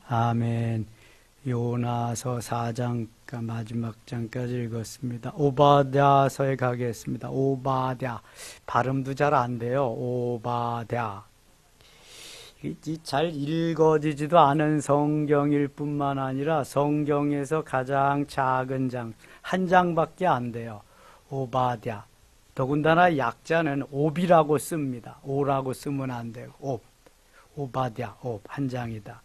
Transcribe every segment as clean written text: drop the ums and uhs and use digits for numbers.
아멘. 요나서 4장 마지막 장까지 읽었습니다. 오바댜서에 가겠습니다. 오바댜. 발음도 잘 안 돼요. 오바댜. 잘 읽어지지도 않은 성경일 뿐만 아니라 성경에서 가장 작은 장, 한 장밖에 안 돼요. 오바댜. 더군다나 약자는 옵이라고 씁니다. 오라고 쓰면 안 돼요. 옵. 오바댜, 옵. 한 장이다.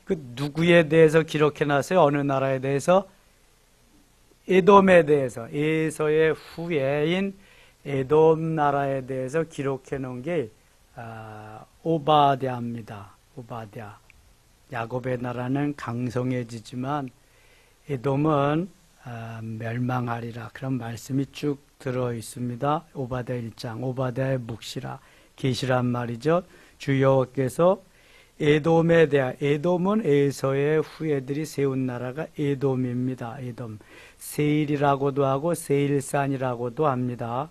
그 누구에 대해서 기록해놨어요? 어느 나라에 대해서? 에돔에 대해서, 에서의 후예인 에돔 나라에 대해서 기록해놓은 게 오바댜입니다. 오바댜. 야곱의 나라는 강성해지지만 에돔은 멸망하리라. 그런 말씀이 쭉 들어 있습니다. 오바댜 1장, 오바댜의 묵시라, 계시란 말이죠. 주 여호와께서 에돔에 대한, 에돔은 에서의 후예들이 세운 나라가 에돔입니다. 에돔. 세일이라고도 하고 세일산이라고도 합니다.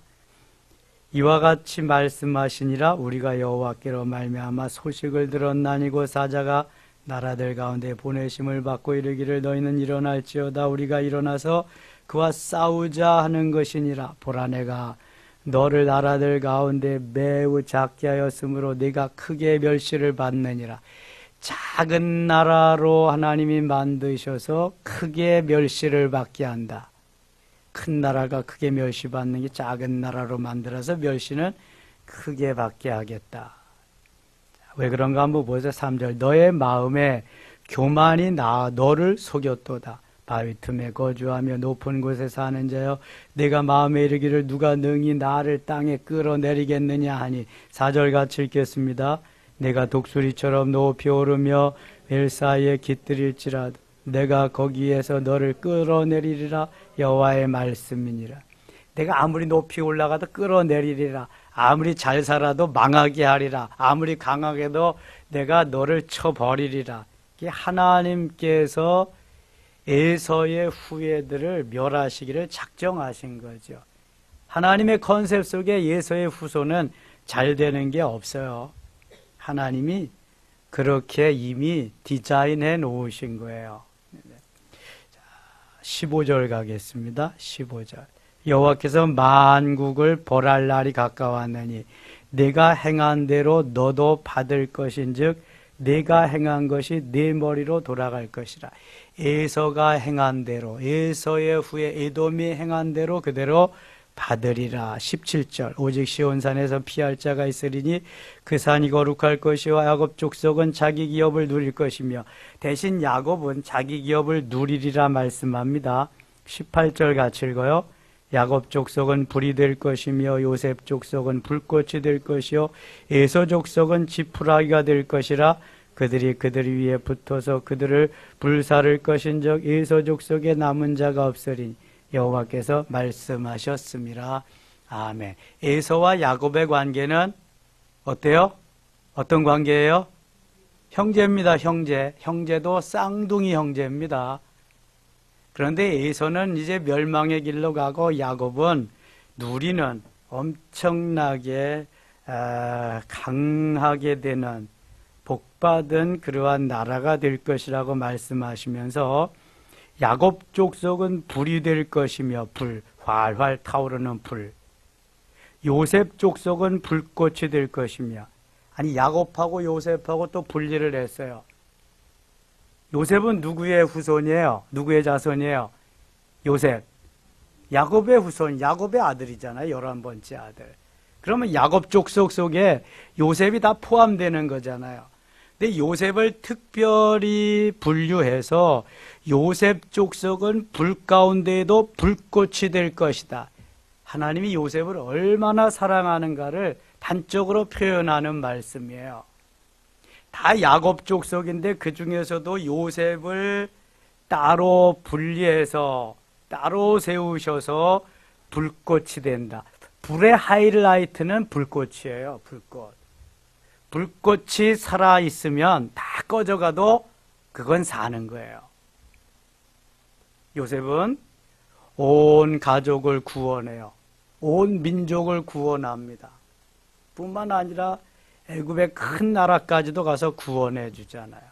이와 같이 말씀하시니라. 우리가 여호와께로 말미암아 소식을 들었나니고 사자가 나라들 가운데 보내심을 받고 이르기를 너희는 일어날지어다. 우리가 일어나서 그와 싸우자 하는 것이니라. 보라, 내가 너를 나라들 가운데 매우 작게 하였으므로 네가 크게 멸시를 받느니라. 작은 나라로 하나님이 만드셔서 크게 멸시를 받게 한다. 큰 나라가 크게 멸시받는 게 작은 나라로 만들어서 멸시는 크게 받게 하겠다. 왜 그런가 한번 보세요. 3절. 너의 마음에 교만이 너를 속였도다. 바위 틈에 거주하며 높은 곳에 사는 자여, 내가 마음에 이르기를 누가 능히 나를 땅에 끌어내리겠느냐 하니. 4절 같이 읽겠습니다. 내가 독수리처럼 높이 오르며 멜 사이에 깃들일지라도 내가 거기에서 너를 끌어내리리라. 여호와의 말씀이니라. 내가 아무리 높이 올라가도 끌어내리리라. 아무리 잘 살아도 망하게 하리라. 아무리 강하게도 내가 너를 쳐버리리라. 이게 하나님께서 에서의 후예들을 멸하시기를 작정하신 거죠. 하나님의 컨셉 속에 에서의 후손은 잘 되는 게 없어요. 하나님이 그렇게 이미 디자인해 놓으신 거예요. 15절 가겠습니다. 15절. 여호와께서 만국을 벌할 날이 가까웠느니 내가 행한 대로 너도 받을 것인즉 내가 행한 것이 네 머리로 돌아갈 것이라. 에서가 행한 대로, 에서의 후에 에돔이 행한 대로 그대로 받으리라. 17절. 오직 시온산에서 피할 자가 있으리니 그 산이 거룩할 것이요 야곱 족속은 자기 기업을 누릴 것이며. 대신 야곱은 자기 기업을 누리리라 말씀합니다. 18절 같이 읽어요. 야곱 족속은 불이 될 것이며 요셉 족속은 불꽃이 될 것이요 에서 족속은 지푸라기가 될 것이라. 그들이 그들 위에 붙어서 그들을 불사를 것인즉 에서 족속에 남은 자가 없으리니 여호와께서 말씀하셨습니다. 아멘. 에서와 야곱의 관계는 어때요? 어떤 관계예요? 형제입니다. 형제. 형제도 쌍둥이 형제입니다. 그런데 에서는 이제 멸망의 길로 가고 야곱은 누리는 엄청나게 강하게 되는 복받은 그러한 나라가 될 것이라고 말씀하시면서 야곱 족속은 불이 될 것이며 불, 활활 타오르는 불. 요셉 족속은 불꽃이 될 것이며. 아니 야곱하고 요셉하고 또 분리를 했어요. 요셉은 누구의 후손이에요? 누구의 자손이에요? 요셉. 야곱의 후손, 야곱의 아들이잖아요. 11번째 아들. 그러면 야곱 족속 속에 요셉이 다 포함되는 거잖아요. 근데 요셉을 특별히 분류해서 요셉 족속은 불 가운데에도 불꽃이 될 것이다. 하나님이 요셉을 얼마나 사랑하는가를 단적으로 표현하는 말씀이에요. 다 야곱 족속인데 그 중에서도 요셉을 따로 분리해서 따로 세우셔서 불꽃이 된다. 불의 하이라이트는 불꽃이에요. 불꽃. 불꽃이 살아있으면 다 꺼져가도 그건 사는 거예요. 요셉은 온 가족을 구원해요. 온 민족을 구원합니다. 뿐만 아니라 애굽의 큰 나라까지도 가서 구원해 주잖아요.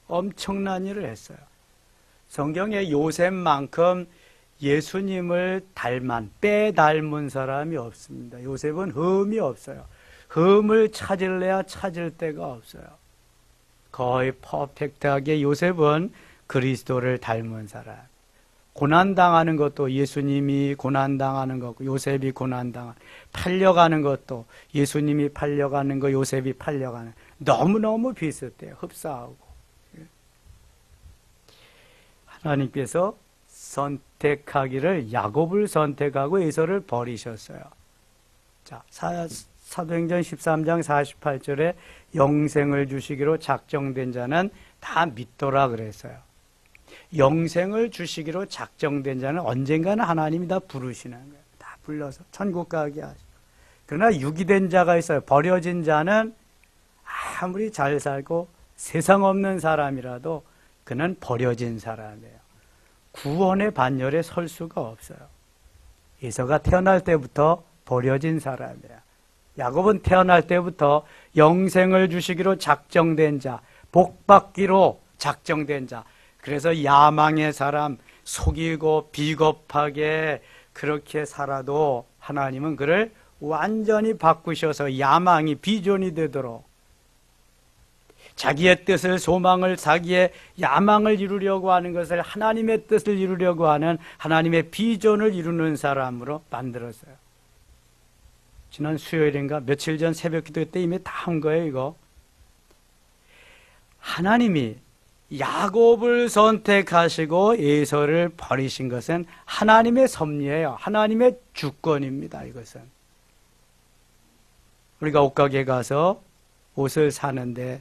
엄청난 일을 했어요. 성경에 요셉만큼 예수님을 빼닮은 사람이 없습니다. 요셉은 흠이 없어요. 흠을 찾을래야 찾을 데가 없어요. 거의 퍼펙트하게 요셉은 그리스도를 닮은 사람. 고난당하는 것도 예수님이 고난당하는 거고 요셉이 고난당하는, 팔려가는 것도 예수님이 팔려가는 거 요셉이 팔려가는, 너무너무 비슷해요. 흡사하고. 하나님께서 선택하기를 야곱을 선택하고 에서를 버리셨어요. 자, 사도행전 13장 48절에 영생을 주시기로 작정된 자는 다 믿더라 그랬어요. 영생을 주시기로 작정된 자는 언젠가는 하나님이 다 부르시는 거예요. 다 불러서 천국 가게 하시고. 그러나 유기된 자가 있어요. 버려진 자는 아무리 잘 살고 세상 없는 사람이라도 그는 버려진 사람이에요. 구원의 반열에 설 수가 없어요. 에서가 태어날 때부터 버려진 사람이에요. 야곱은 태어날 때부터 영생을 주시기로 작정된 자, 복받기로 작정된 자. 그래서 야망의 사람, 속이고 비겁하게 그렇게 살아도 하나님은 그를 완전히 바꾸셔서 야망이 비전이 되도록, 자기의 뜻을, 소망을, 자기의 야망을 이루려고 하는 것을, 하나님의 뜻을 이루려고 하는 하나님의 비전을 이루는 사람으로 만들었어요. 지난 수요일인가 며칠 전 새벽기도 때 이미 다 한 거예요. 이거 하나님이 야곱을 선택하시고 에서를 버리신 것은 하나님의 섭리예요. 하나님의 주권입니다. 이것은 우리가 옷가게 가서 옷을 사는데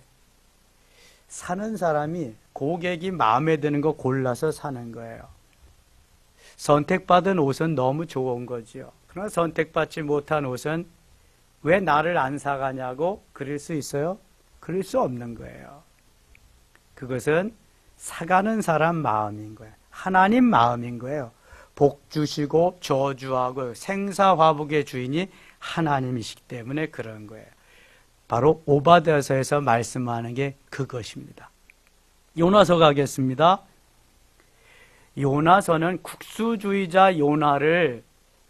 사는 사람이 고객이 마음에 드는 거 골라서 사는 거예요. 선택받은 옷은 너무 좋은 거지요. 그러나 선택받지 못한 옷은 왜 나를 안 사가냐고 그럴 수 있어요? 그럴 수 없는 거예요. 그것은 사가는 사람 마음인 거예요. 하나님 마음인 거예요. 복 주시고 저주하고 생사화복의 주인이 하나님이시기 때문에 그런 거예요. 바로 오바댜서에서 말씀하는 게 그것입니다. 요나서 가겠습니다. 요나서는 국수주의자 요나를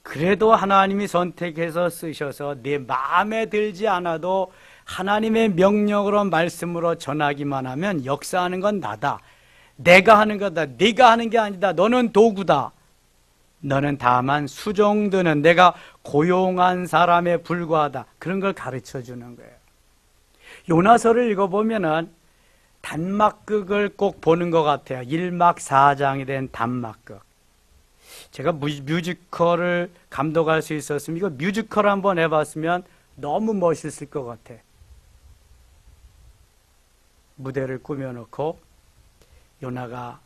그래도 하나님이 선택해서 쓰셔서 내 마음에 들지 않아도 하나님의 명령으로 말씀으로 전하기만 하면 역사하는 건 나다. 내가 하는 거다. 네가 하는 게 아니다. 너는 도구다. 너는 다만 수종드는 내가 고용한 사람에 불과하다. 그런 걸 가르쳐 주는 거예요. 요나서를 읽어보면은 단막극을 꼭 보는 것 같아요. 1막 4장이 된 단막극. 제가 뮤지컬을 감독할 수 있었으면 이거 뮤지컬 한번 해봤으면 너무 멋있을 것 같아. 무대를 꾸며놓고 요나가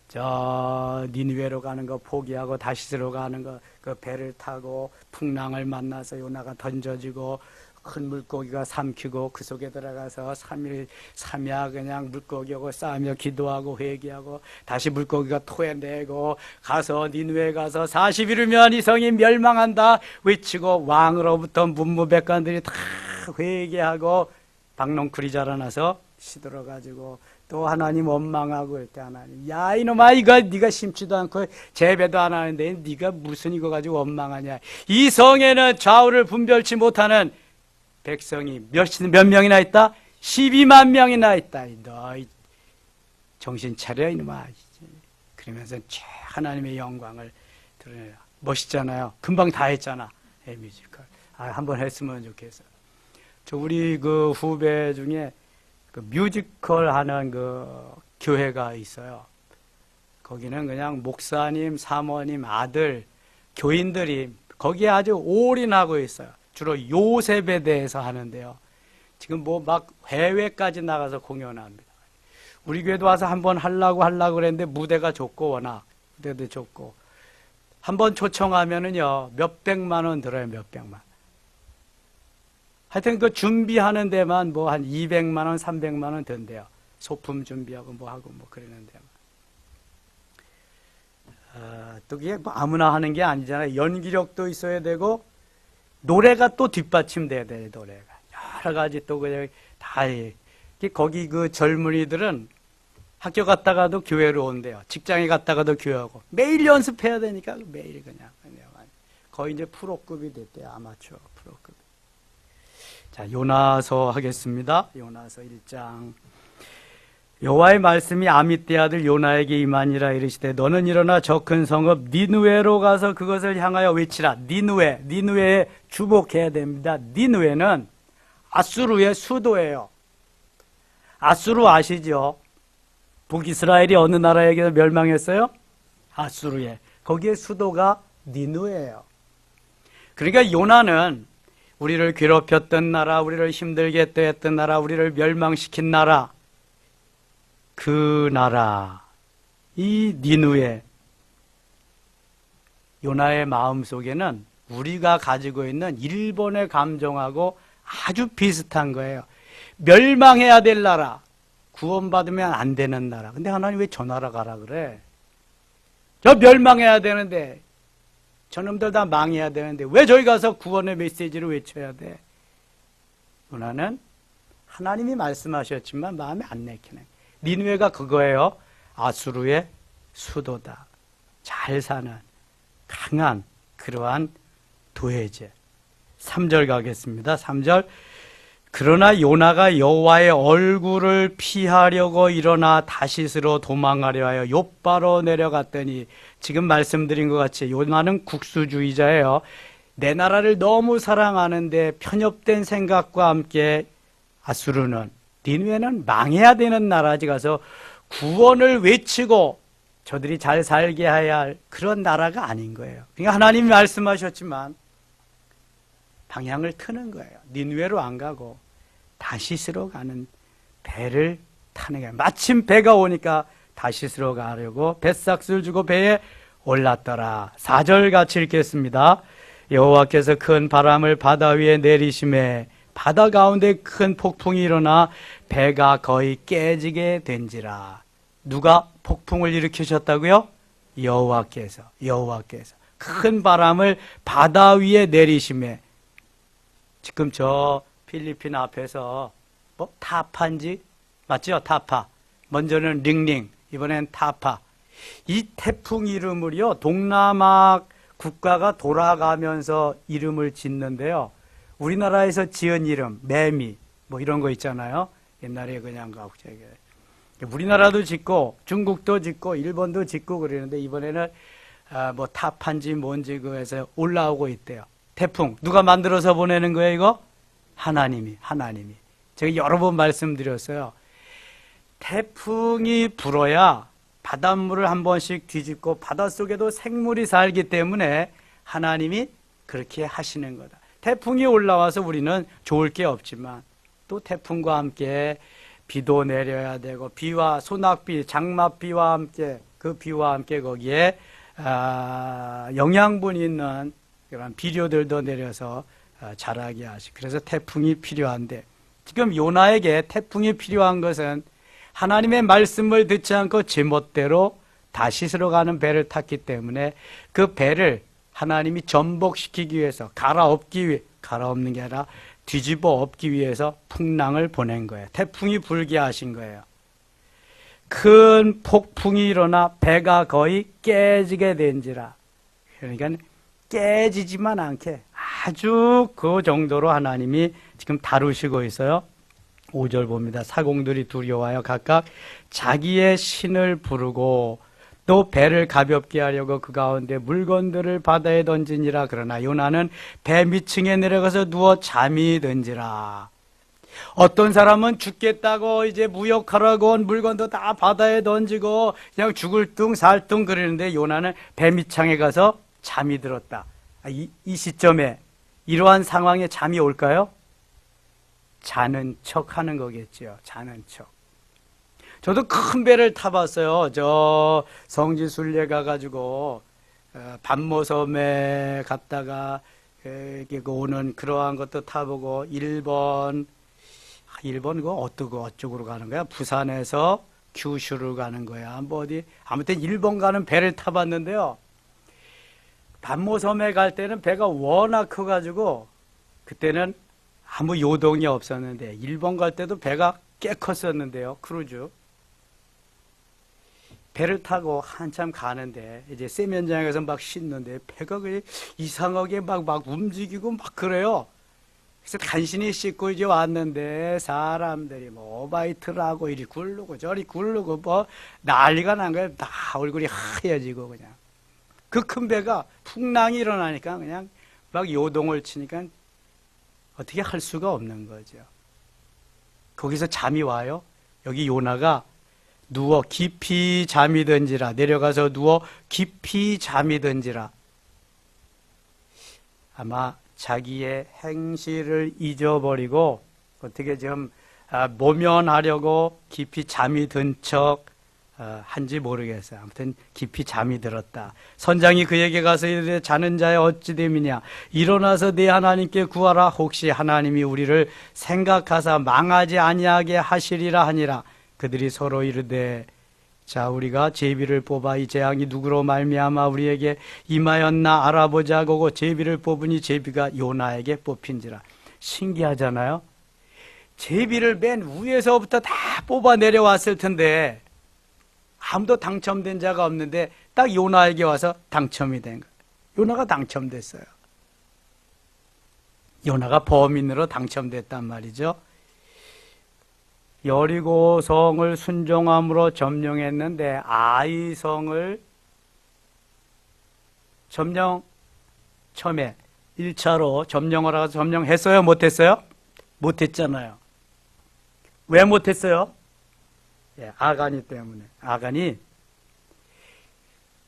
저 니느웨로 가는 거 포기하고 다시스로 가는 거 그 배를 타고 풍랑을 만나서 요나가 던져지고 큰 물고기가 삼키고 그 속에 들어가서 3일 3야 그냥 물고기하고 싸우며 기도하고 회개하고 다시 물고기가 토해내고 가서 니느웨 가서 40일이면 이 성이 멸망한다 외치고 왕으로부터 문무백관들이 다 회개하고 박농쿨이 자라나서 시들어가지고 또 하나님 원망하고 이렇게 하나님 야 이놈아 이거 네가 심지도 않고 재배도 안 하는데 네가 무슨 이거 가지고 원망하냐. 이 성에는 좌우를 분별치 못하는 백성이 몇 명이나 있다? 12만 명이나 있다. 너 정신 차려 이놈아. 그러면서 하나님의 영광을 드러내라. 멋있잖아요. 금방 다 했잖아. 뮤지컬. 한번 했으면 좋겠어요. 저 우리 그 후배 중에 그 뮤지컬 하는 그 교회가 있어요. 거기는 그냥 목사님, 사모님, 아들, 교인들이 거기에 아주 올인하고 있어요. 주로 요셉에 대해서 하는데요. 지금 뭐 막 해외까지 나가서 공연합니다. 우리 교회도 와서 한번 하려고 그랬는데 무대가 좁고 워낙 무대도 좁고 한번 초청하면은요 몇백만 원 들어요. 몇백만. 하여튼 그 준비하는 데만 뭐 한 200만 원, 300만 원 든대요. 소품 준비하고 뭐 하고 뭐 그러는 데만. 또 그게 뭐 아무나 하는 게 아니잖아요. 연기력도 있어야 되고 노래가 또 뒷받침돼야 돼. 노래가 여러 가지 또 그냥 다 거기 그 젊은이들은 학교 갔다가도 교회로 온대요. 직장에 갔다가도 교회하고. 매일 연습해야 되니까 매일 그냥. 거의 이제 프로급이 됐대요. 아마추어 프로급. 자, 요나서 하겠습니다. 요나서 1장. 여호와의 말씀이 아미떼 아들 요나에게 임하니라 이르시되 너는 일어나 저 큰 성읍 니느웨로 가서 그것을 향하여 외치라. 니느웨에 주목해야 됩니다. 니느웨는 아수르의 수도예요. 아수르 아시죠? 북이스라엘이 어느 나라에게 멸망했어요? 아수르에. 거기에 수도가 니느웨예요. 그러니까 요나는 우리를 괴롭혔던 나라, 우리를 힘들게 했던 나라, 우리를 멸망시킨 나라, 그 나라, 이 니느웨, 요나의 마음속에는 우리가 가지고 있는 일본의 감정하고 아주 비슷한 거예요. 멸망해야 될 나라, 구원받으면 안 되는 나라. 근데 하나님 왜 저 나라 가라 그래? 저 멸망해야 되는데, 저놈들 다 망해야 되는데 왜 저기 가서 구원의 메시지를 외쳐야 돼? 요나는 하나님이 말씀하셨지만 마음에 안 내키네. 니느웨가 그거예요. 아수르의 수도다. 잘 사는 강한 그러한 도회제. 3절 가겠습니다. 3절. 그러나 요나가 여호와의 얼굴을 피하려고 일어나 다시스로 도망하려 하여 욥바로 내려갔더니, 지금 말씀드린 것 같이 요나는 국수주의자예요. 내 나라를 너무 사랑하는데 편협된 생각과 함께 아수르는, 니느웨는 망해야 되는 나라지 가서 구원을 외치고 저들이 잘 살게 해야 할 그런 나라가 아닌 거예요. 그러니까 하나님이 말씀하셨지만 방향을 트는 거예요. 니느웨로 안 가고 다시스로 가는 배를 타는 거예요. 마침 배가 오니까 다시스로 가려고 뱃삭스를 주고 배에 올랐더라. 4절 같이 읽겠습니다. 여호와께서 큰 바람을 바다 위에 내리심에 바다 가운데 큰 폭풍이 일어나 배가 거의 깨지게 된지라. 누가 폭풍을 일으키셨다고요? 여호와께서 큰 바람을 바다 위에 내리심에. 지금 저 필리핀 앞에서 뭐 타파인지 맞죠? 타파. 먼저는 링링, 이번엔 타파. 이 태풍 이름을요, 동남아 국가가 돌아가면서 이름을 짓는데요. 우리나라에서 지은 이름, 매미, 뭐 이런 거 있잖아요. 옛날에 그냥 갑자기. 우리나라도 짓고, 중국도 짓고, 일본도 짓고 그러는데, 이번에는 뭐 타파인지 뭔지 그에서 올라오고 있대요. 태풍. 누가 만들어서 보내는 거예요, 이거? 하나님이. 제가 여러 번 말씀드렸어요. 태풍이 불어야 바닷물을 한 번씩 뒤집고 바닷속에도 생물이 살기 때문에 하나님이 그렇게 하시는 거다. 태풍이 올라와서 우리는 좋을 게 없지만 또 태풍과 함께 비도 내려야 되고, 비와 소낙비, 장맛비와 함께, 그 비와 함께 거기에 영양분 있는 그런 비료들도 내려서 자라게 하시고, 그래서 태풍이 필요한데, 지금 요나에게 태풍이 필요한 것은 하나님의 말씀을 듣지 않고 제멋대로 다시스로 가는 배를 탔기 때문에 그 배를 하나님이 전복시키기 위해서, 갈아엎는 게 아니라 뒤집어 엎기 위해서 풍랑을 보낸 거예요. 태풍이 불게 하신 거예요. 큰 폭풍이 일어나 배가 거의 깨지게 된지라. 그러니까 깨지지만 않게 아주 그 정도로 하나님이 지금 다루시고 있어요. 5절 봅니다. 사공들이 두려워하여 각각 자기의 신을 부르고 또 배를 가볍게 하려고 그 가운데 물건들을 바다에 던지니라. 그러나 요나는 배 밑층에 내려가서 누워 잠이 든지라. 어떤 사람은 죽겠다고 이제 무역하라고 온 물건도 다 바다에 던지고 그냥 죽을 둥 살 둥 그러는데 요나는 배 밑창에 가서 잠이 들었다. 이 시점에 이러한 상황에 잠이 올까요? 자는 척 하는 거겠죠. 자는 척. 저도 큰 배를 타봤어요. 저 성지순례 가가지고 반모섬에 갔다가 오는 그러한 것도 타보고, 일본 그거 어쩌고로 가는 거야? 부산에서 규슈를 가는 거야. 뭐 어디 아무튼 일본 가는 배를 타봤는데요. 반모섬에 갈 때는 배가 워낙 커가지고 그때는 아무 요동이 없었는데, 일본 갈 때도 배가 꽤 컸었는데요. 크루즈. 배를 타고 한참 가는데 이제 세면장에서 막 씻는데 배가 그냥 이상하게 막 움직이고 막 그래요. 그래서 간신히 씻고 이제 왔는데 사람들이 뭐 오바이트를 하고 이리 굴르고 저리 굴르고 뭐 난리가 난 거예요. 다 얼굴이 하얘지고 그냥. 그 큰 배가 풍랑이 일어나니까 그냥 막 요동을 치니까 어떻게 할 수가 없는 거죠. 거기서 잠이 와요. 여기 요나가 누워 깊이 잠이 든지라, 내려가서 누워 깊이 잠이 든지라. 아마 자기의 행실을 잊어버리고 어떻게 좀 모면하려고 깊이 잠이 든 척 한지 모르겠어요. 아무튼 깊이 잠이 들었다. 선장이 그에게 가서 이르되 자는 자의 어찌 됨이냐, 일어나서 네 하나님께 구하라. 혹시 하나님이 우리를 생각하사 망하지 아니하게 하시리라 하니라. 그들이 서로 이르되 자, 우리가 제비를 뽑아 이 재앙이 누구로 말미암아 우리에게 임하였나 알아보자고. 제비를 뽑으니 제비가 요나에게 뽑힌지라. 신기하잖아요. 제비를 맨 위에서부터 다 뽑아 내려왔을 텐데 아무도 당첨된 자가 없는데 딱 요나에게 와서 당첨이 된 거예요. 요나가 당첨됐어요. 요나가 범인으로 당첨됐단 말이죠. 여리고성을 순종함으로 점령했는데 아이성을 처음에 1차로 점령을 하고 점령했어요? 못했어요? 못했잖아요. 왜 못했어요? 아가니 때문에. 아간이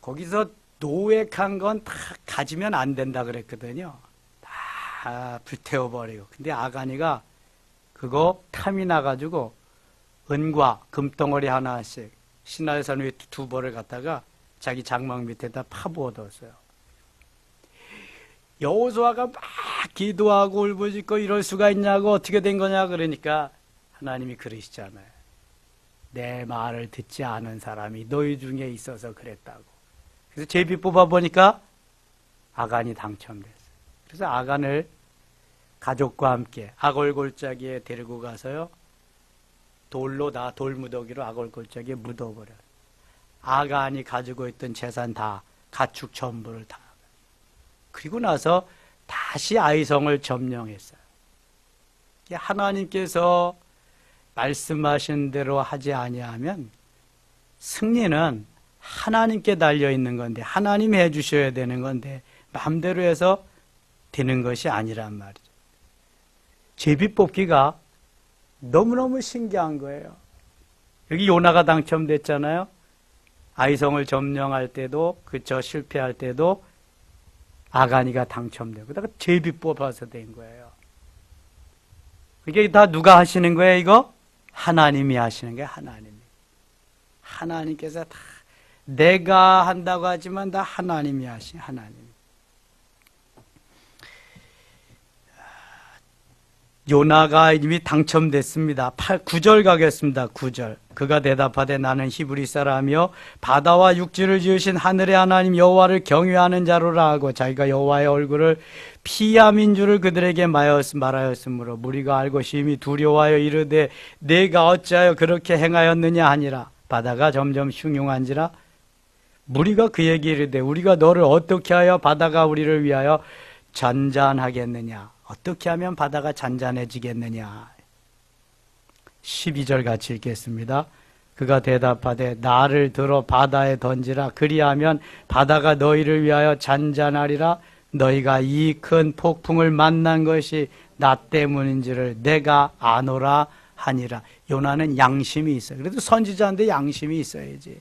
거기서 노획한 건 다 가지면 안 된다 그랬거든요. 다 불태워버리고. 근데 아가니가 그거 탐이 나가지고 은과 금덩어리 하나씩 시나이산 위에 두 벌을 갖다가 자기 장막 밑에다 파부어뒀어요. 여호수아가 막 기도하고 울부짖고 이럴 수가 있냐고, 어떻게 된 거냐 그러니까 하나님이 그러시잖아요. 내 말을 듣지 않은 사람이 너희 중에 있어서 그랬다고. 그래서 제비 뽑아보니까 아간이 당첨됐어요. 그래서 아간을 가족과 함께 아골골짜기에 데리고 가서요, 돌무더기로 아골골짜기에 묻어버려요. 아간이 가지고 있던 재산 다, 가축 전부를 다. 그리고 나서 다시 아이성을 점령했어요. 하나님께서 말씀하신 대로 하지 아니하면 승리는 하나님께 달려 있는 건데, 하나님이 해주셔야 되는 건데 마음대로 해서 되는 것이 아니란 말이죠. 제비 뽑기가 너무너무 신기한 거예요. 여기 요나가 당첨됐잖아요. 아이성을 점령할 때도, 그저 실패할 때도 아가니가 당첨되고, 그다가 제비 뽑아서 된 거예요. 이게 다 누가 하시는 거예요, 이거? 하나님이 하시는 거예요, 하나님이. 하나님께서 다, 내가 한다고 하지만 다 하나님이 하신, 하나님. 요나가 이미 당첨됐습니다. 9절 가겠습니다. 9절. 그가 대답하되 나는 히브리 사람이요 바다와 육지를 지으신 하늘의 하나님 여호와를 경외하는 자로라 하고, 자기가 여호와의 얼굴을 피함인 줄을 그들에게 말하였으므로 무리가 알고 심히 두려워하여 이르되 내가 어찌하여 그렇게 행하였느냐 하니라. 바다가 점점 흉흉한지라. 무리가 그에게 이르되 우리가 너를 어떻게 하여 바다가 우리를 위하여 잔잔하겠느냐, 어떻게 하면 바다가 잔잔해지겠느냐. 12절 같이 읽겠습니다. 그가 대답하되 나를 들어 바다에 던지라. 그리하면 바다가 너희를 위하여 잔잔하리라. 너희가 이 큰 폭풍을 만난 것이 나 때문인지를 내가 아노라 하니라. 요나는 양심이 있어요. 그래도 선지자인데 양심이 있어야지.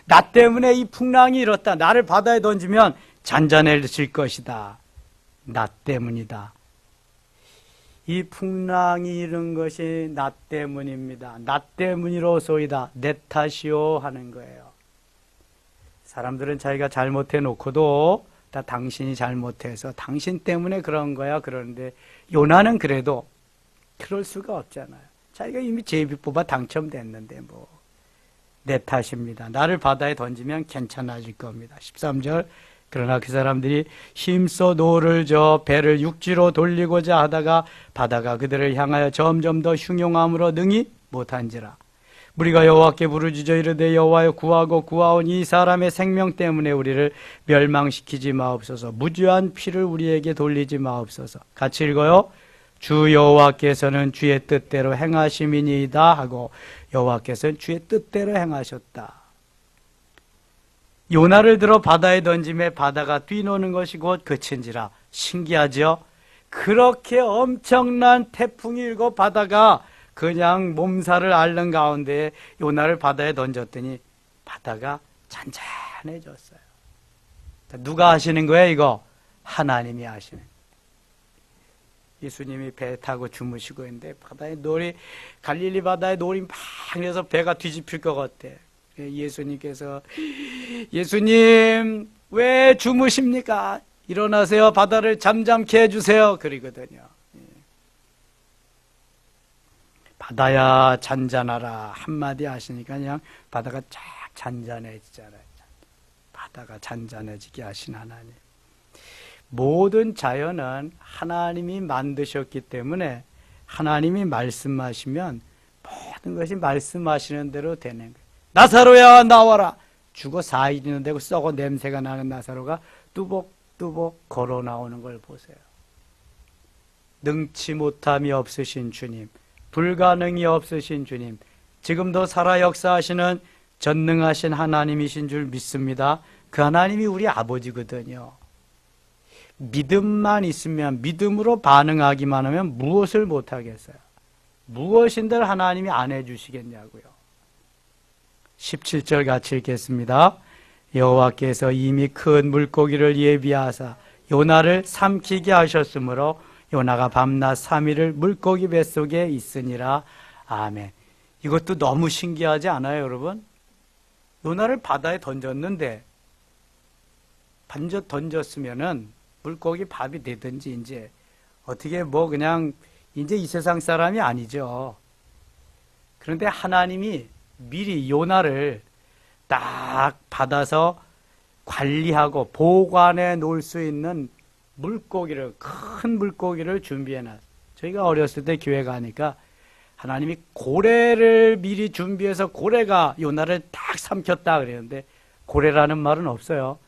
나 때문에 이 풍랑이 일었다. 나를 바다에 던지면 잔잔해질 것이다. 나 때문이다. 이 풍랑이 이른 것이 나 때문입니다. 나 때문이로소이다. 내 탓이요 하는 거예요. 사람들은 자기가 잘못해 놓고도 다 당신이 잘못해서 당신 때문에 그런 거야 그러는데, 요나는 그래도 그럴 수가 없잖아요. 자기가 이미 제비 뽑아 당첨됐는데 뭐 내 탓입니다. 나를 바다에 던지면 괜찮아질 겁니다. 13절. 그러나 그 사람들이 힘써 노를 저어 배를 육지로 돌리고자 하다가 바다가 그들을 향하여 점점 더 흉흉함으로 능히 못한지라. 우리가 여호와께 부르짖어 이르되 여호와여 구하고 구하온 이 사람의 생명 때문에 우리를 멸망시키지 마옵소서. 무죄한 피를 우리에게 돌리지 마옵소서. 같이 읽어요. 주 여호와께서는 주의 뜻대로 행하심이니이다 하고 여호와께서는 주의 뜻대로 행하셨다. 요나를 들어 바다에 던짐에 바다가 뛰노는 것이 곧 그친지라. 신기하죠? 그렇게 엄청난 태풍이 일고 바다가 그냥 몸살을 앓는 가운데 요나를 바다에 던졌더니 바다가 잔잔해졌어요. 누가 하시는 거예요, 이거? 하나님이 하시는 거예요. 예수님이 배 타고 주무시고 있는데 바다에 놀이, 갈릴리 바다에 놀이 막 해서 배가 뒤집힐 것 같아. 예수님께서 예수님 왜 주무십니까? 일어나세요. 바다를 잠잠케 해주세요. 그러거든요. 바다야 잔잔하라 한마디 하시니까 그냥 바다가 쫙 잔잔해지잖아요. 바다가 잔잔해지게 하신 하나님. 모든 자연은 하나님이 만드셨기 때문에 하나님이 말씀하시면 모든 것이 말씀하시는 대로 되는 거예요. 나사로야 나와라. 죽어 4일이나 되고 썩어 냄새가 나는 나사로가 뚜벅뚜벅 걸어 나오는 걸 보세요. 능치 못함이 없으신 주님, 불가능이 없으신 주님, 지금도 살아 역사하시는 전능하신 하나님이신 줄 믿습니다. 그 하나님이 우리 아버지거든요. 믿음만 있으면, 믿음으로 반응하기만 하면 무엇을 못하겠어요? 무엇인들 하나님이 안 해주시겠냐고요. 17절 같이 읽겠습니다. 여호와께서 이미 큰 물고기를 예비하사 요나를 삼키게 하셨으므로 요나가 밤낮 3일을 물고기 뱃속에 있으니라. 아멘. 이것도 너무 신기하지 않아요, 여러분? 요나를 바다에 던졌는데 던졌으면은 물고기 밥이 되든지 이제 어떻게 뭐 그냥 이제 이 세상 사람이 아니죠. 그런데 하나님이 미리 요나를 딱 받아서 관리하고 보관해 놓을 수 있는 물고기를, 큰 물고기를 준비해 놨어요. 저희가 어렸을 때 교회 가니까 하나님이 고래를 미리 준비해서 고래가 요나를 딱 삼켰다 그랬는데 고래라는 말은 없어요.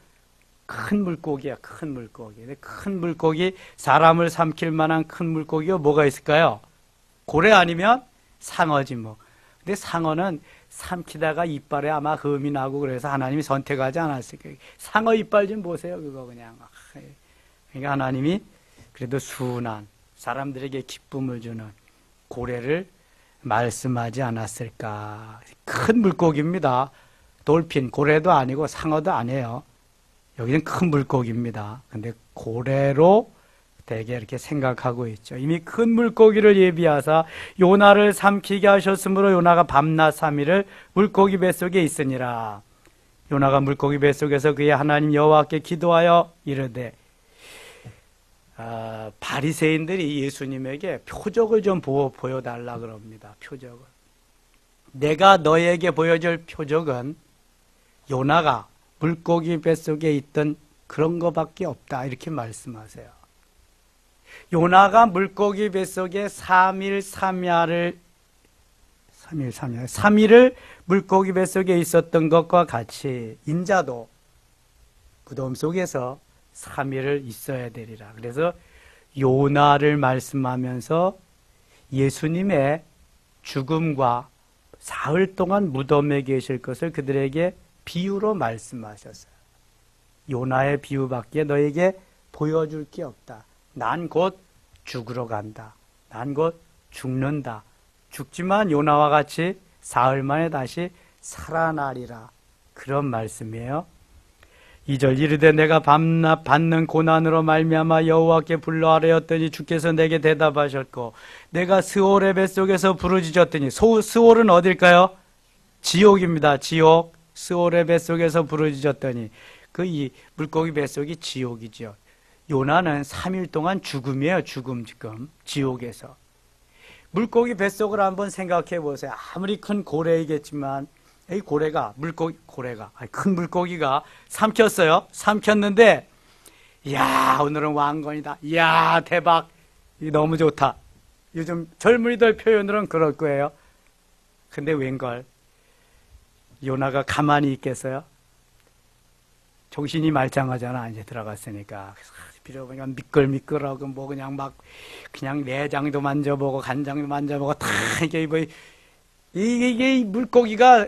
큰 물고기야, 큰 물고기. 큰 물고기, 사람을 삼킬 만한 큰 물고기가 뭐가 있을까요? 고래 아니면 상어지 뭐. 근데 상어는 삼키다가 이빨에 아마 흠이 나고 그래서 하나님이 선택하지 않았을까. 상어 이빨 좀 보세요, 그거 그냥. 그러니까 하나님이 그래도 순한 사람들에게 기쁨을 주는 고래를 말씀하지 않았을까. 큰 물고기입니다. 돌핀, 고래도 아니고 상어도 아니에요. 여기는 큰 물고기입니다. 근데 고래로 대개 이렇게 생각하고 있죠. 이미 큰 물고기를 예비하사 요나를 삼키게 하셨으므로 요나가 밤낮 3일을 물고기 뱃속에 있으니라. 요나가 물고기 뱃속에서 그의 하나님 여호와께 기도하여 이르되, 바리새인들이 예수님에게 표적을 좀 보여달라 그럽니다. 표적을. 내가 너에게 보여줄 표적은 요나가 물고기 뱃속에 있던 그런 거밖에 없다, 이렇게 말씀하세요. 요나가 물고기 뱃속에 3일을 물고기 뱃속에 있었던 것과 같이 인자도 무덤 속에서 3일을 있어야 되리라. 그래서 요나를 말씀하면서 예수님의 죽음과 사흘 동안 무덤에 계실 것을 그들에게 비유로 말씀하셨어요. 요나의 비유밖에 너에게 보여줄 게 없다. 난 곧 죽으러 간다. 난 곧 죽는다. 죽지만 요나와 같이 사흘 만에 다시 살아나리라. 그런 말씀이에요. 2절 이르되 내가 밤낮 받는 고난으로 말미암아 여호와께 불러 아뢰었더니 주께서 내게 대답하셨고 내가 스올의 뱃속에서 부르짖었더니 스올은 어딜까요? 지옥입니다. 지옥. 스올의 뱃속에서 부르짖었더니 이 물고기 뱃속이 지옥이죠. 요나는 3일 동안 죽음이에요. 죽음 지금 지옥에서. 물고기 뱃속을 한번 생각해 보세요. 아무리 큰 고래이겠지만 이 큰 물고기가 삼켰어요. 삼켰는데 이야 오늘은 왕건이다. 이야 대박. 너무 좋다. 요즘 젊은이들 표현으로는 그럴 거예요. 근데 웬걸 요나가 가만히 있겠어요? 정신이 말짱하잖아. 이제 들어갔으니까. 빌어보니까 미끌미끌하고 뭐 그냥 막 그냥 내장도 만져보고 간장도 만져보고 다 이게 뭐 이게 물고기가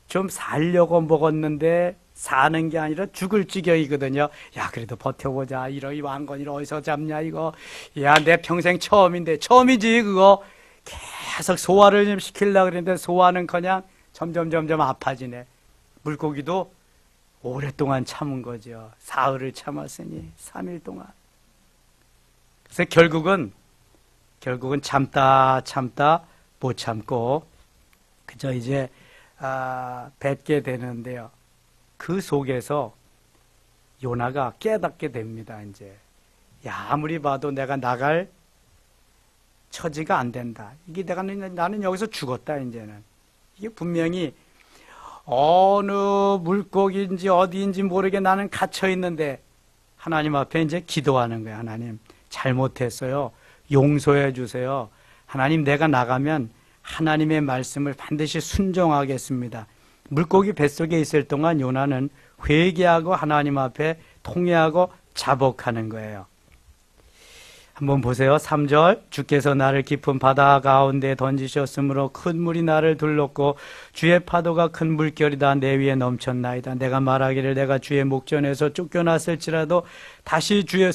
좀 살려고 먹었는데 사는 게 아니라 죽을 지경이거든요. 야, 그래도 버텨보자. 이 왕건이를 어디서 잡냐, 이거. 야, 내 평생 처음이지, 그거. 계속 소화를 좀 시키려고 그랬는데 소화는 그냥 점점 아파지네. 물고기도 오랫동안 참은 거죠. 사흘을 참았으니 3일 동안. 그래서 결국은 참다 못 참고 그저 이제 뱉게 되는데요. 그 속에서 요나가 깨닫게 됩니다. 이제 야, 아무리 봐도 내가 나갈 처지가 안 된다. 이게 나는 여기서 죽었다. 이제는 이게 분명히 어느 물고기인지 어디인지 모르게 나는 갇혀 있는데 하나님 앞에 이제 기도하는 거예요. 하나님, 잘못했어요. 용서해 주세요. 하나님, 내가 나가면 하나님의 말씀을 반드시 순종하겠습니다. 물고기 뱃속에 있을 동안 요나는 회개하고 하나님 앞에 통회하고 자복하는 거예요. 한번 보세요. 3절, 주께서 나를 깊은 바다 가운데 던지셨으므로 큰 물이 나를 둘렀고 주의 파도가 큰 물결이다 내 위에 넘쳤나이다. 내가 말하기를 내가 주의 목전에서 쫓겨났을지라도 다시 주의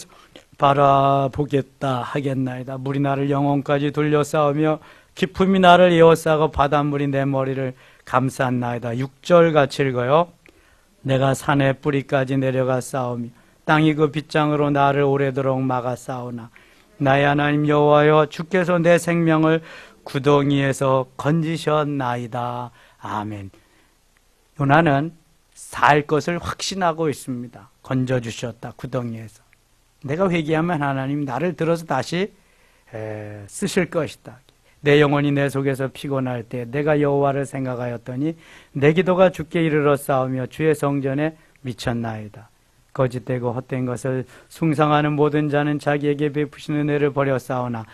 바라보겠다 하겠나이다. 물이 나를 영혼까지 둘러싸우며 깊음이 나를 에워싸고 바닷물이 내 머리를 감쌌나이다. 6절 같이 읽어요. 내가 산의 뿌리까지 내려가 싸우며 땅이 그 빗장으로 나를 오래도록 막아 싸우나 나의 하나님 여호와여, 주께서 내 생명을 구덩이에서 건지셨나이다. 아멘. 요나는 살 것을 확신하고 있습니다. 건져주셨다, 구덩이에서. 내가 회개하면 하나님 나를 들어서 다시 쓰실 것이다. 내 영혼이 내 속에서 피곤할 때 내가 여호와를 생각하였더니 내 기도가 주께 이르러 싸우며 주의 성전에 미쳤나이다. 거짓되고 헛된 것을 숭상하는 모든 자는 자기에게 베푸시는 은혜를 버려 싸우나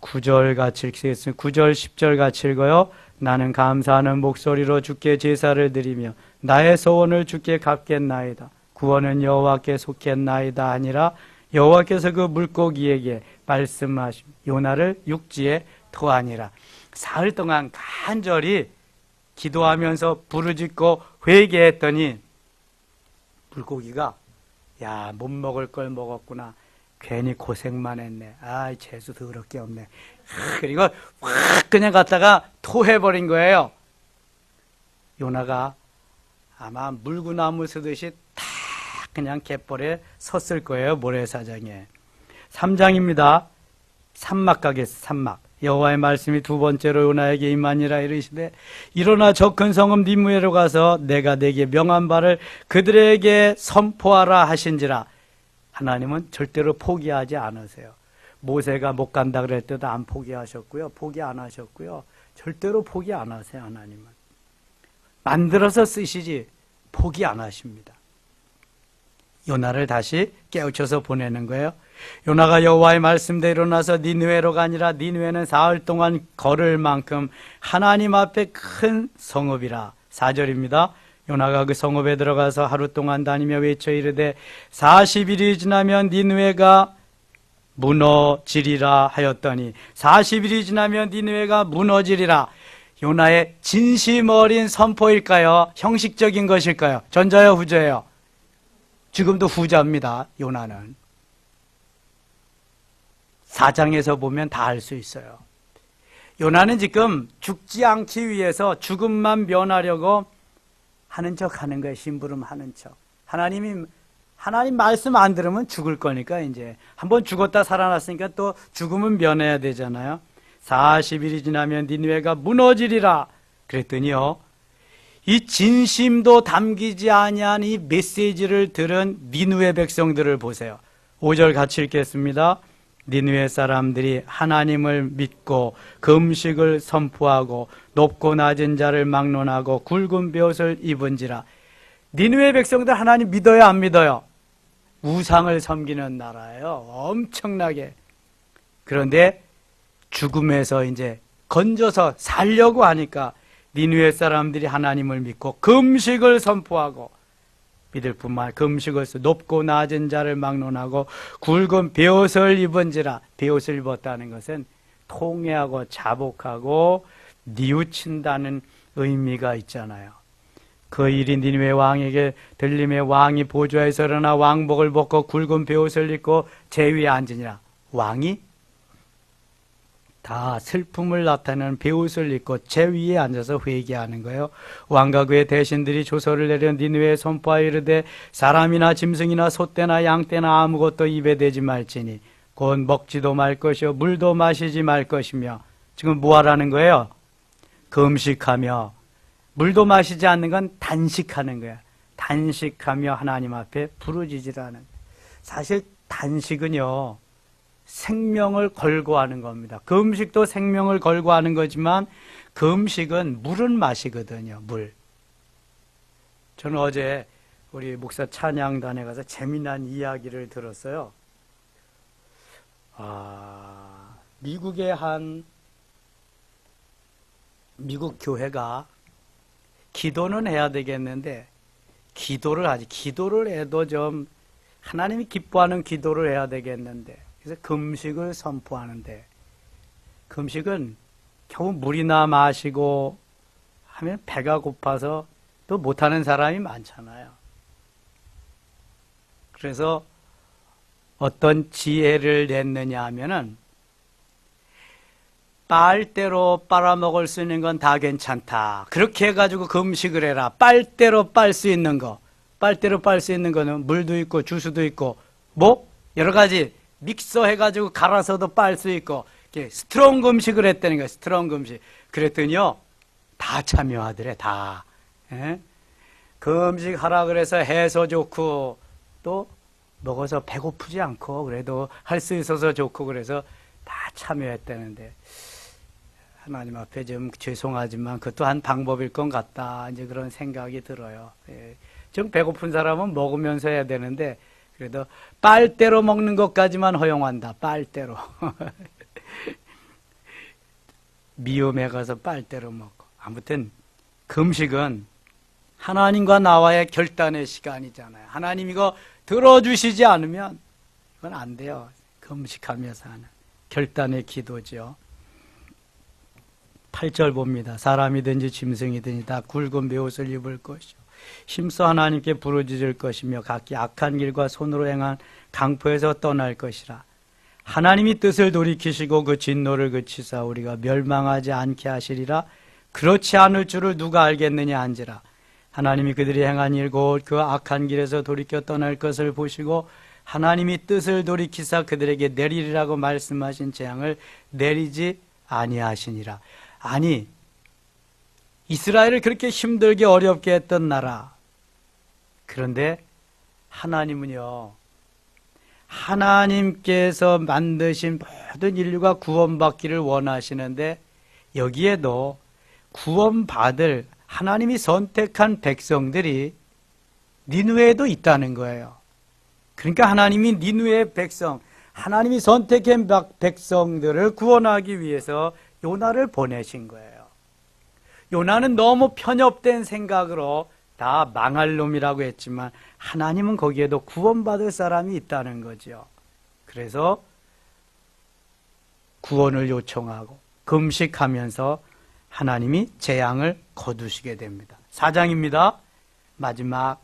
9절 같이 읽겠습니다. 9절 10절 같이 읽어요. 나는 감사하는 목소리로 주께 제사를 드리며 나의 소원을 주께 갚겠나이다. 구원은 여호와께 속했나이다 아니라 여호와께서 그 물고기에게 말씀하시며 요나를 육지에 토하니라. 사흘 동안 간절히 기도하면서 부르짖고 회개했더니 물고기가 야, 못 먹을 걸 먹었구나. 괜히 고생만 했네. 아, 재수 더럽게 없네. 그리고 확 그냥 갔다가 토해버린 거예요. 요나가 아마 물구나무 쓰듯이 탁 그냥 갯벌에 섰을 거예요. 모래사장에. 3장입니다. 산막 가겠어. 산막. 여호와의 말씀이 두 번째로 요나에게 임하니라 이르시되 일어나 저 큰 성읍 니느웨로 가서 내가 내게 명한 바를 그들에게 선포하라 하신지라. 하나님은 절대로 포기하지 않으세요. 모세가 못 간다 그럴 때도 안 포기하셨고요. 포기 안 하셨고요. 절대로 포기 안 하세요. 하나님은 만들어서 쓰시지 포기 안 하십니다. 요나를 다시 깨우쳐서 보내는 거예요. 요나가 여호와의 말씀대로 일어나서 니느웨로가 아니라 니느웨는 사흘 동안 걸을 만큼 하나님 앞에 큰 성읍이라. 4절입니다. 요나가 그 성읍에 들어가서 하루 동안 다니며 외쳐 이르되 40일이 지나면 니느웨가 무너지리라 하였더니 40일이 지나면 니느웨가 무너지리라. 요나의 진심 어린 선포일까요? 형식적인 것일까요? 전자요, 후자요? 지금도 후자입니다. 요나는 4장에서 보면 다 알 수 있어요. 요나는 지금 죽지 않기 위해서 죽음만 면하려고 하는 척 하는 거예요. 심부름 하는 척. 하나님 말씀 안 들으면 죽을 거니까 이제 한번 죽었다 살아났으니까 또 죽음은 면해야 되잖아요. 40일이 지나면 니느웨가 무너지리라. 그랬더니요. 이 진심도 담기지 아니한 이 메시지를 들은 니느웨 백성들을 보세요. 5절 같이 읽겠습니다. 니느웨 사람들이 하나님을 믿고 금식을 선포하고 높고 낮은 자를 막론하고 굵은 벼옷을 입은지라. 니느웨 백성들 하나님 믿어요, 안 믿어요? 우상을 섬기는 나라예요. 엄청나게. 그런데 죽음에서 이제 건져서 살려고 하니까 니느웨 사람들이 하나님을 믿고 금식을 선포하고 믿을 뿐만 아니라 금식을 높고 낮은 자를 막론하고 굵은 베옷을 입은지라. 베옷을 입었다는 것은 통회하고 자복하고 뉘우친다는 의미가 있잖아요. 그 일이 니느웨 왕에게 들림에 왕이 보좌에서 일어나 왕복을 벗고 굵은 베옷을 입고 제 위에 앉으니라. 왕이 다 슬픔을 나타내는 베옷을 입고 제 위에 앉아서 회개하는 거예요. 왕과 그의 대신들이 조서를 내려 니느웨에 선포하여 이르되 사람이나 짐승이나 소떼나 양떼나 아무것도 입에 대지 말지니 곧 먹지도 말 것이요 물도 마시지 말 것이며. 지금 뭐 하라는 거예요? 금식하며. 물도 마시지 않는 건 단식하는 거야. 단식하며 하나님 앞에 부르짖으라는. 사실 단식은요, 생명을 걸고 하는 겁니다. 금식도 생명을 걸고 하는 거지만 금식은 물은 마시거든요. 물. 저는 어제 우리 목사 찬양단에 가서 재미난 이야기를 들었어요. 미국의 미국 교회가 기도는 해야 되겠는데 기도를 해도 좀 하나님이 기뻐하는 기도를 해야 되겠는데 그래서 금식을 선포하는데 금식은 겨우 물이나 마시고 하면 배가 고파서 또 못하는 사람이 많잖아요. 그래서 어떤 지혜를 냈느냐 하면은 빨대로 빨아먹을 수 있는 건 다 괜찮다. 그렇게 해가지고 금식을 해라. 빨대로 빨 수 있는 거. 빨대로 빨 수 있는 거는 물도 있고 주스도 있고 뭐 여러 가지 믹서 해가지고 갈아서도 빨 수 있고 스트롱 금식을 했다는 거예요. 스트롱 금식. 그랬더니요. 다 참여하더래. 다. 예? 금식하라 그래서 해서 좋고 또 먹어서 배고프지 않고 그래도 할 수 있어서 좋고 그래서 다 참여했다는데 하나님 앞에 좀 죄송하지만 그것도 한 방법일 것 같다. 이제 그런 생각이 들어요. 예. 좀 배고픈 사람은 먹으면서 해야 되는데 그래도 빨대로 먹는 것까지만 허용한다. 빨대로. 미움에 가서 빨대로 먹고. 아무튼 금식은 하나님과 나와의 결단의 시간이잖아요. 하나님 이거 들어주시지 않으면 이건 안 돼요. 금식하면서 하는 결단의 기도죠. 8절 봅니다. 사람이든지 짐승이든지 다 굵은 베옷을 입을 것이요 힘써 하나님께 부르짖을 것이며 각기 악한 길과 손으로 행한 강포에서 떠날 것이라. 하나님이 뜻을 돌이키시고 그 진노를 그치사 우리가 멸망하지 않게 하시리라. 그렇지 않을 줄을 누가 알겠느냐 한지라. 하나님이 그들이 행한 일 곧 그 악한 길에서 돌이켜 떠날 것을 보시고 하나님이 뜻을 돌이키사 그들에게 내리리라고 말씀하신 재앙을 내리지 아니하시니라. 아니 이스라엘을 그렇게 힘들게 어렵게 했던 나라. 그런데 하나님은요. 하나님께서 만드신 모든 인류가 구원받기를 원하시는데 여기에도 구원받을 하나님이 선택한 백성들이 니느웨에도 있다는 거예요. 그러니까 하나님이 니느웨의 백성, 하나님이 선택한 백성들을 구원하기 위해서 요나를 보내신 거예요. 요나는 너무 편협된 생각으로 다 망할 놈이라고 했지만 하나님은 거기에도 구원받을 사람이 있다는 거죠. 그래서 구원을 요청하고 금식하면서 하나님이 재앙을 거두시게 됩니다. 4장입니다. 마지막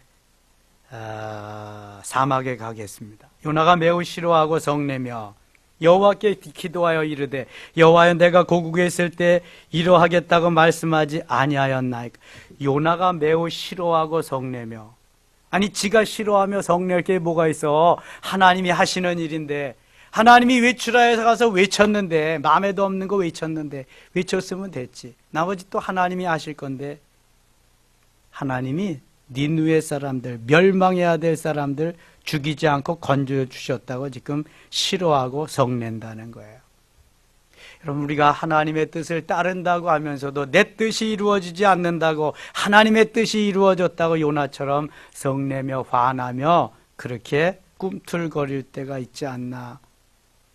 사막에 가겠습니다. 요나가 매우 싫어하고 성내며 여호와께 기도하여 이르되 여호와여 내가 고국에 있을 때 이러하겠다고 말씀하지 아니하였나이까. 요나가 매우 싫어하고 성내며 아니 지가 싫어하며 성낼 게 뭐가 있어. 하나님이 하시는 일인데 하나님이 외출하여 가서 외쳤는데 마음에도 없는 거 외쳤는데 외쳤으면 됐지. 나머지 또 하나님이 하실 건데 하나님이 니느웨 사람들 멸망해야 될 사람들 죽이지 않고 건져 주셨다고 지금 싫어하고 성낸다는 거예요. 여러분 우리가 하나님의 뜻을 따른다고 하면서도 내 뜻이 이루어지지 않는다고 하나님의 뜻이 이루어졌다고 요나처럼 성내며 화나며 그렇게 꿈틀거릴 때가 있지 않나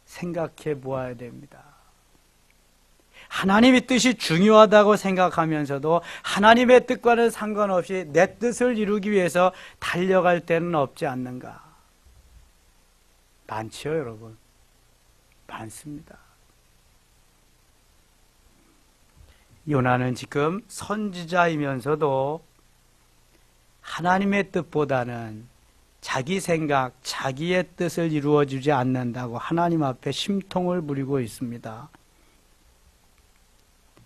생각해 보아야 됩니다. 하나님의 뜻이 중요하다고 생각하면서도 하나님의 뜻과는 상관없이 내 뜻을 이루기 위해서 달려갈 때는 없지 않는가? 많지요, 여러분. 많습니다. 요나는 지금 선지자이면서도 하나님의 뜻보다는 자기 생각, 자기의 뜻을 이루어주지 않는다고 하나님 앞에 심통을 부리고 있습니다.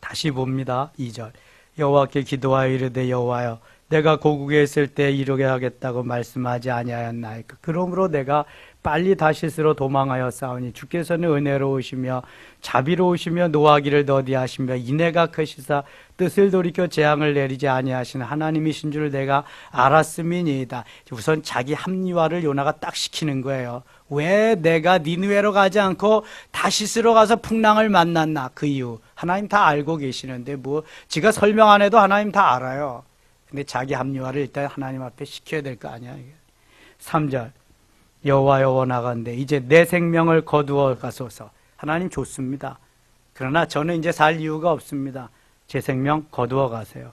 다시 봅니다. 2절. 여호와께 기도하여 이르되 여호와여 내가 고국에 있을 때 이루게 하겠다고 말씀하지 아니하였나이까. 그러므로 내가 빨리 다시스로 도망하여 싸우니 주께서는 은혜로우시며 자비로우시며 노하기를 더디하시며 인애가 크시사 뜻을 돌이켜 재앙을 내리지 아니하시는 하나님이신 줄 내가 알았음이니이다. 우선 자기 합리화를 요나가 딱 시키는 거예요. 왜 내가 니느웨로 가지 않고 다시스로 가서 풍랑을 만났나? 그 이유 하나님 다 알고 계시는데 뭐 지가 설명 안 해도 하나님 다 알아요. 근데 자기 합리화를 일단 하나님 앞에 시켜야 될 거 아니야. 3절. 여호와여 원하건대 이제 내 생명을 거두어 가소서. 하나님 좋습니다. 그러나 저는 이제 살 이유가 없습니다. 제 생명 거두어 가세요.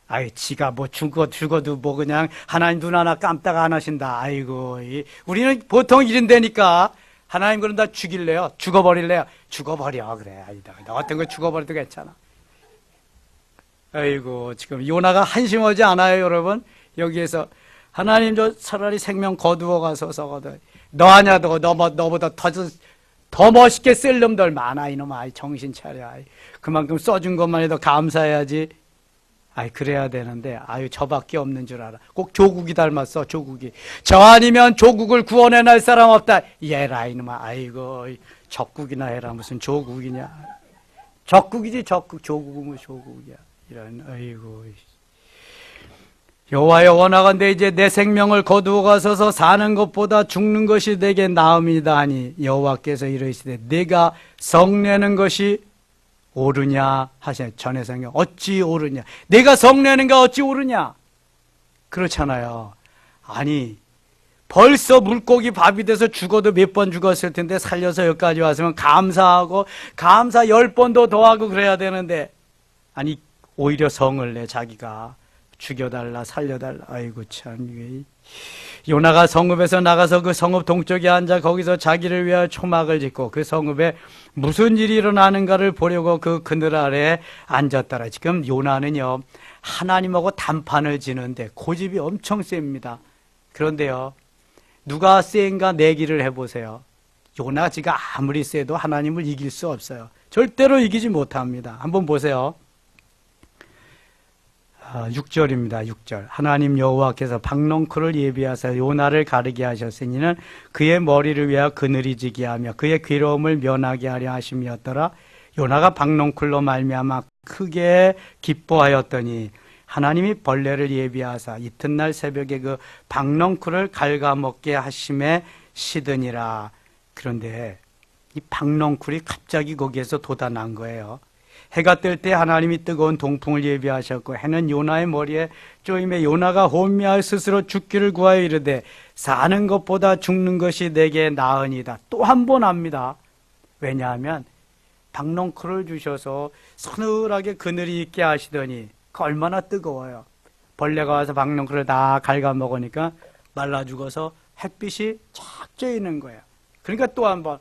아이 지가 뭐 죽어도 뭐 그냥 하나님 눈 하나 깜딱 안 하신다. 아이고 우리는 보통 이런다니까. 하나님 그런다 죽일래요? 죽어버릴래요? 죽어버려. 그래. 아니다. 어떤 거 죽어버려도 괜찮아. 아이고 지금 요나가 한심하지 않아요, 여러분? 여기에서 하나님 저 차라리 생명 거두어 가소서거든. 너 아냐, 너보다 더 멋있게 쓸 놈들 많아, 이놈아. 아이, 정신 차려. 아이, 그만큼 써준 것만 해도 감사해야지. 아이, 그래야 되는데, 아유, 저밖에 없는 줄 알아. 꼭 조국이 닮았어, 조국이. 저 아니면 조국을 구원해낼 사람 없다. 얘라, 이놈아. 아이고, 적국이나 해라. 무슨 조국이냐. 적국이지, 적국. 조국은 뭐 조국이야. 이런, 아이고. 여호와여 원하건대 이제 내 생명을 거두어 가소서. 사는 것보다 죽는 것이 내게 나음이다 하니 여호와께서 이르시되 내가 성내는 것이 옳으냐 하시네. 전에 성경 어찌 옳으냐. 내가 성내는가 어찌 옳으냐. 그렇잖아요. 아니 벌써 물고기 밥이 돼서 죽어도 몇 번 죽었을 텐데 살려서 여기까지 왔으면 감사하고 감사 10번도 더 하고 그래야 되는데 아니 오히려 성을 내 자기가 죽여달라 살려달라. 아이고 참. 요나가 성읍에서 나가서 그 성읍 동쪽에 앉아 거기서 자기를 위하여 초막을 짓고 그 성읍에 무슨 일이 일어나는가를 보려고 그 그늘 아래에 앉았더라. 지금 요나는요 하나님하고 단판을 지는데 고집이 엄청 셉니다. 그런데요 누가 센가 내기를 해보세요. 요나 지가 아무리 세도 하나님을 이길 수 없어요. 절대로 이기지 못합니다. 한번 보세요. 6절입니다. 6절. 하나님 여호와께서 박농쿨을 예비하사 요나를 가르게 하셨으니는 그의 머리를 위하여 그늘이 지게 하며 그의 괴로움을 면하게 하려 하심이었더라. 요나가 박농쿨로 말미암아 크게 기뻐하였더니 하나님이 벌레를 예비하사 이튿날 새벽에 그 박농쿨을 갉아먹게 하심에 시드니라. 그런데 이 박농쿨이 갑자기 거기에서 돋아난 거예요. 해가 뜰 때 하나님이 뜨거운 동풍을 예비하셨고 해는 요나의 머리에 쪼임에 요나가 혼미하여 스스로 죽기를 구하여 이르되 사는 것보다 죽는 것이 내게 나으니이다. 또 한 번 합니다. 왜냐하면 박농쿨을 주셔서 서늘하게 그늘이 있게 하시더니 그 얼마나 뜨거워요. 벌레가 와서 박농쿨을 다 갉아먹으니까 말라 죽어서 햇빛이 쫙 쬐이는 거예요. 그러니까 또 한 번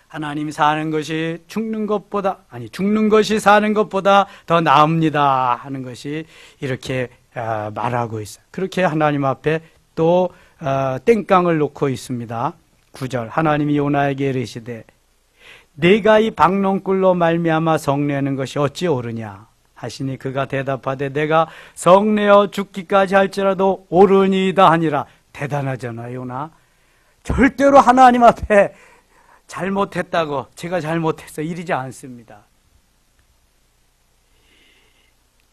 하나님이 사는 것이 죽는 것이 사는 것보다 더 나읍니다 하는 것이 이렇게 말하고 있어요. 그렇게 하나님 앞에 또 땡깡을 놓고 있습니다. 9절. 하나님이 요나에게 이르시되 네가 이 박농꿀로 말미암아 성내는 것이 어찌 옳으냐 하시니 그가 대답하되 내가 성내어 죽기까지 할지라도 옳으니이다 하니라. 대단하잖아요, 요나. 절대로 하나님 앞에 잘못했다고 제가 잘못해서 이러지 않습니다.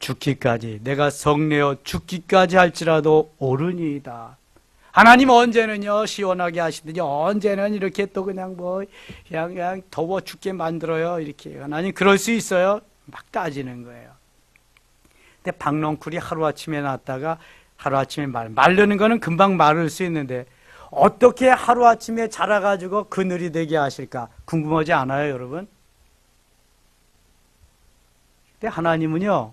죽기까지 내가 성내어 죽기까지 할지라도 옳으니이다. 하나님 언제는요 시원하게 하시더니 언제는 이렇게 또 그냥 그냥 더워 죽게 만들어요. 이렇게 하나님 그럴 수 있어요? 막 따지는 거예요. 근데 박농쿨이 하루아침에 났다가 하루아침에 마르는 거는 금방 마를 수 있는데 어떻게 하루아침에 자라가지고 그늘이 되게 하실까? 궁금하지 않아요, 여러분? 근데 하나님은요,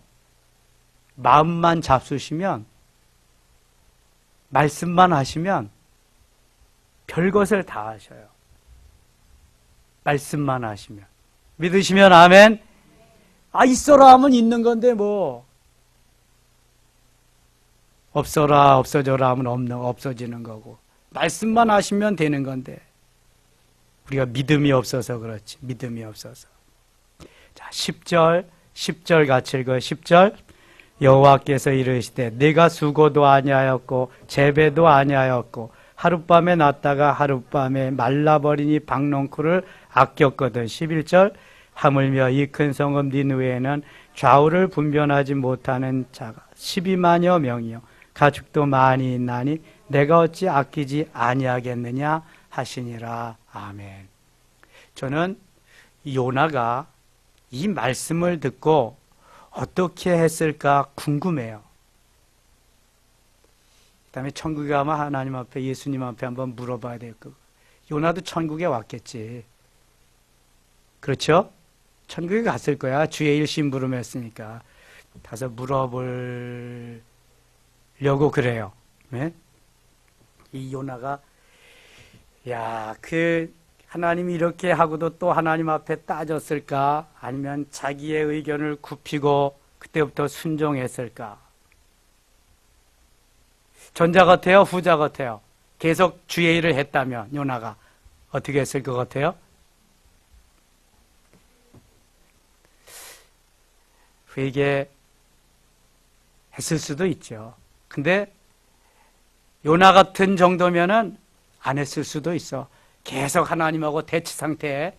마음만 잡수시면, 말씀만 하시면 별것을 다 하셔요. 말씀만 하시면. 믿으시면 아멘. 있어라 하면 있는 건데 뭐, 없어라 없어져라 하면 없어지는 거고, 말씀만 하시면 되는 건데 우리가 믿음이 없어서 그렇지. 믿음이 없어서. 자, 10절 같이 읽어요. 10절. 여호와께서 이르시되 내가 수고도 아니하였고 재배도 아니하였고 하룻밤에 났다가 하룻밤에 말라버리니 박농쿨을 아꼈거든. 11절. 하물며 이 큰 성읍 니느웨에는 좌우를 분별하지 못하는 자가 12만여 명이요 가축도 많이 있나니 내가 어찌 아끼지 아니하겠느냐 하시니라. 아멘. 저는 요나가 이 말씀을 듣고 어떻게 했을까 궁금해요. 그 다음에 천국에 가면 하나님 앞에, 예수님 앞에 한번 물어봐야 될 거. 요나도 천국에 왔겠지. 그렇죠? 천국에 갔을 거야. 주의 일 심부름했으니까. 가서 물어보려고 그래요. 네? 이 요나가, 하나님이 이렇게 하고도 또 하나님 앞에 따졌을까? 아니면 자기의 의견을 굽히고 그때부터 순종했을까? 전자 같아요? 후자 같아요? 계속 주의 일을 했다면 요나가 어떻게 했을 것 같아요? 회개했을 수도 있죠. 근데 요나 같은 정도면은 안 했을 수도 있어. 계속 하나님하고 대치 상태에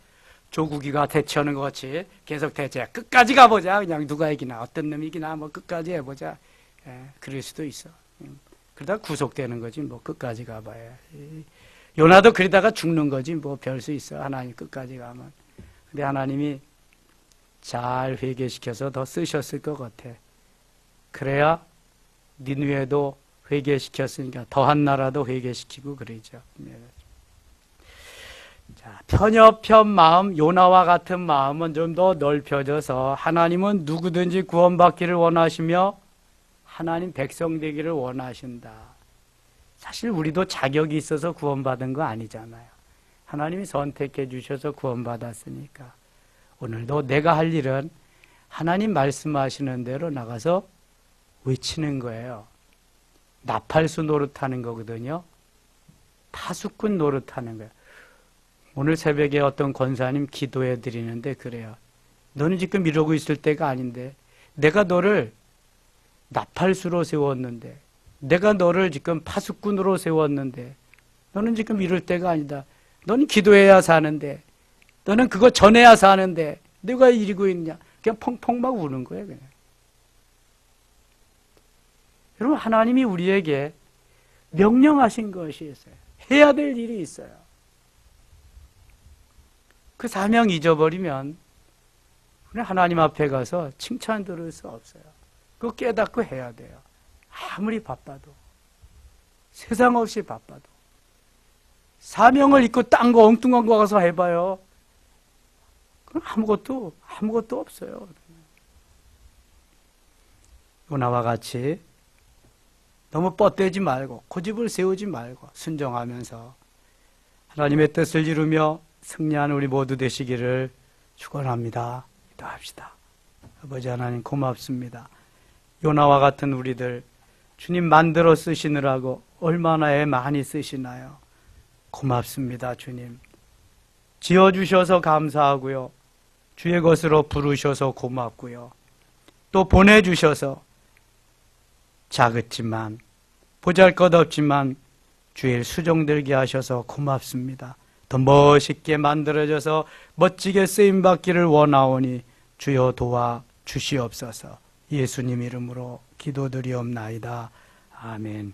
조국이가 대치하는 것 같이 계속 대치해. 끝까지 가보자. 그냥 누가 이기나 어떤 놈이 이기나 뭐 끝까지 해보자. 그럴 수도 있어. 그러다가 구속되는 거지 뭐 끝까지 가봐야. 요나도 그러다가 죽는 거지 뭐 별 수 있어. 하나님 끝까지 가면. 근데 하나님이 잘 회개시켜서 더 쓰셨을 것 같아. 그래야 니느웨도 회개시켰으니까 더한 나라도 회개시키고 그러죠. 자, 편협한 마음, 요나와 같은 마음은 좀 더 넓혀져서 하나님은 누구든지 구원받기를 원하시며 하나님 백성 되기를 원하신다. 사실 우리도 자격이 있어서 구원받은 거 아니잖아요. 하나님이 선택해 주셔서 구원받았으니까 오늘도 내가 할 일은 하나님 말씀하시는 대로 나가서 외치는 거예요. 나팔수 노릇하는 거거든요. 파수꾼 노릇하는 거예요. 오늘 새벽에 어떤 권사님 기도해 드리는데 그래요. 너는 지금 이러고 있을 때가 아닌데 내가 너를 나팔수로 세웠는데 내가 너를 지금 파수꾼으로 세웠는데 너는 지금 이럴 때가 아니다. 너는 기도해야 사는데 너는 그거 전해야 사는데 내가 이러고 있냐. 그냥 펑펑 막 우는 거예요. 그냥. 여러분 하나님이 우리에게 명령하신 것이 있어요. 해야 될 일이 있어요. 그 사명 잊어버리면 그냥 하나님 앞에 가서 칭찬 들을 수 없어요. 그거 깨닫고 해야 돼요. 아무리 바빠도 세상 없이 바빠도 사명을 잊고 딴 거 엉뚱한 거 가서 해봐요. 그럼 아무것도 없어요. 요나와 같이 너무 뻗대지 말고 고집을 세우지 말고 순종하면서 하나님의 뜻을 이루며 승리하는 우리 모두 되시기를 축원합니다. 기도합시다. 아버지 하나님 고맙습니다. 요나와 같은 우리들 주님 만들어 쓰시느라고 얼마나 애 많이 쓰시나요? 고맙습니다. 주님 지어주셔서 감사하고요. 주의 것으로 부르셔서 고맙고요. 또 보내주셔서 작았지만 보잘것없지만 주의 일 수종들게 하셔서 고맙습니다. 더 멋있게 만들어져서 멋지게 쓰임받기를 원하오니 주여 도와 주시옵소서. 예수님 이름으로 기도드리옵나이다. 아멘.